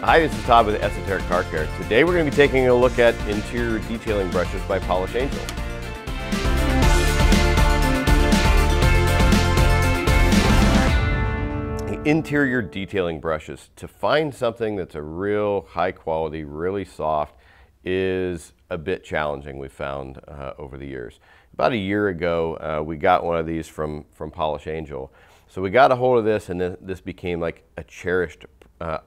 Hi, this is Todd with ESOTERIC Car Care. Today we're going to be taking a look at interior detailing brushes by POLISHANGEL. Interior detailing brushes. To find something that's a real high quality, really soft, is a bit challenging, we've found over the years. About a year ago, we got one of these from POLISHANGEL. So we got a hold of this, and this became like a cherished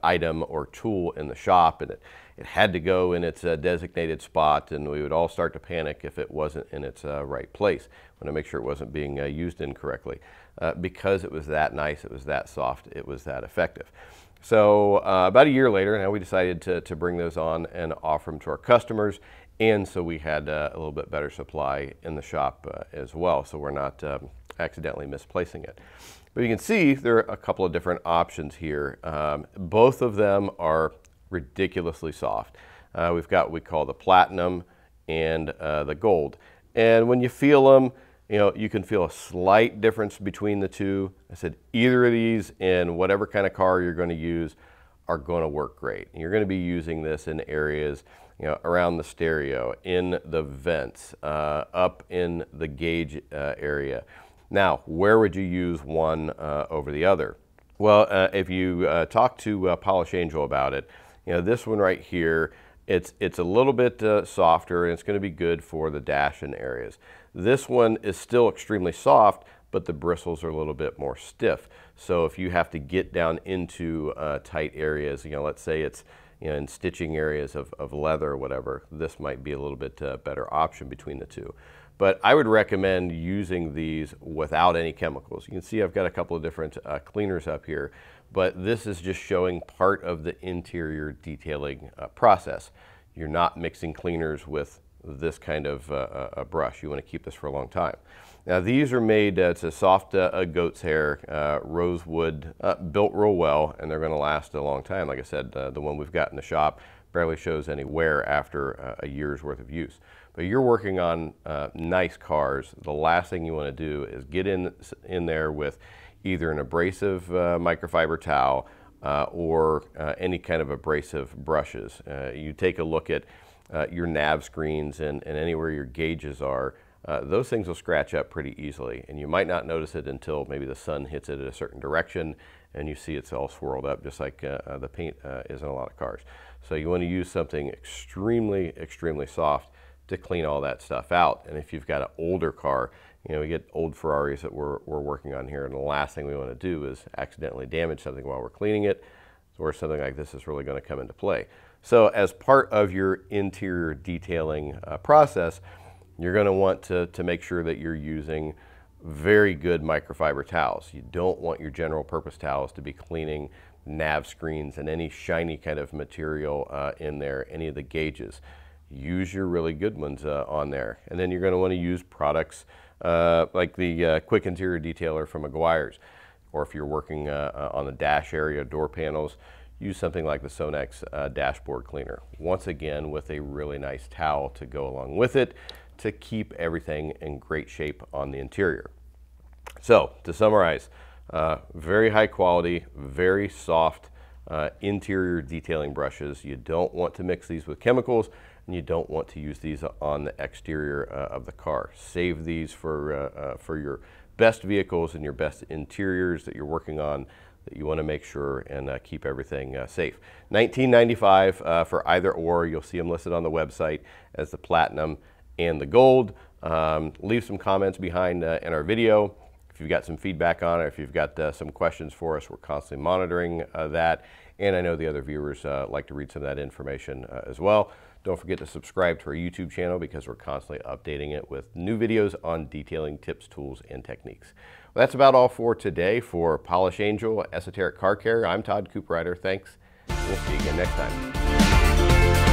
item or tool in the shop, and it had to go in its designated spot, and we would all start to panic if it wasn't in its right place. Want to make sure it wasn't being used incorrectly, because it was that nice, it was that soft, it was that effective. So about a year later, now we decided to bring those on and offer them to our customers, and so we had a little bit better supply in the shop as well, so we're not accidentally misplacing it. But you can see there are a couple of different options here. Both of them are ridiculously soft. We've got what we call the platinum and the gold. And when you feel them, you can feel a slight difference between the two. I said either of these in whatever kind of car you're going to use are going to work great. You're going to be using this in areas around the stereo, in the vents, up in the gauge area. Now, where would you use one over the other? Well, if you talk to POLISHANGEL about it, this one right here, it's a little bit softer, and it's going to be good for the dash in areas. This one is still extremely soft, but the bristles are a little bit more stiff. So if you have to get down into tight areas, let's say it's in stitching areas of leather or whatever, this might be a little bit better option between the two. But I would recommend using these without any chemicals. You can see I've got a couple of different cleaners up here, but this is just showing part of the interior detailing process. You're not mixing cleaners with this kind of a brush. You want to keep this for a long time. Now these are made, it's a soft goat's hair, rosewood, built real well, and they're going to last a long time. Like I said, the one we've got in the shop barely shows any wear after a year's worth of use. But you're working on nice cars. The last thing you want to do is get in there with either an abrasive microfiber towel or any kind of abrasive brushes. You take a look at your nav screens and anywhere your gauges are. Those things will scratch up pretty easily, and you might not notice it until maybe the sun hits it at a certain direction and you see it's all swirled up, just like the paint is in a lot of cars. So you want to use something extremely, extremely soft to clean all that stuff out. And if you've got an older car, we get old Ferraris that we're working on here, and the last thing we want to do is accidentally damage something while we're cleaning it, or something like this is really going to come into play. So as part of your interior detailing process, you're going to want to make sure that you're using very good microfiber towels. You don't want your general purpose towels to be cleaning nav screens and any shiny kind of material in there, any of the gauges. Use your really good ones on there. And then you're going to want to use products like the Quick Interior Detailer from Meguiar's, or if you're working on the dash area, door panels, use something like the Sonex dashboard cleaner. Once again, with a really nice towel to go along with it to keep everything in great shape on the interior. So to summarize, very high quality, very soft interior detailing brushes. You don't want to mix these with chemicals, and you don't want to use these on the exterior of the car. Save these for your best vehicles and your best interiors that you're working on, that you want to make sure and keep everything safe. $19.95 for either or. You'll see them listed on the website as the platinum and the gold. Leave some comments behind in our video. If you've got some feedback on it, if you've got some questions for us, we're constantly monitoring that. And I know the other viewers like to read some of that information as well. Don't forget to subscribe to our YouTube channel, because we're constantly updating it with new videos on detailing tips, tools, and techniques. Well, that's about all for today. For POLISHANGEL, ESOTERIC Car Care, I'm Todd Cooperrider. Thanks. We'll see you again next time.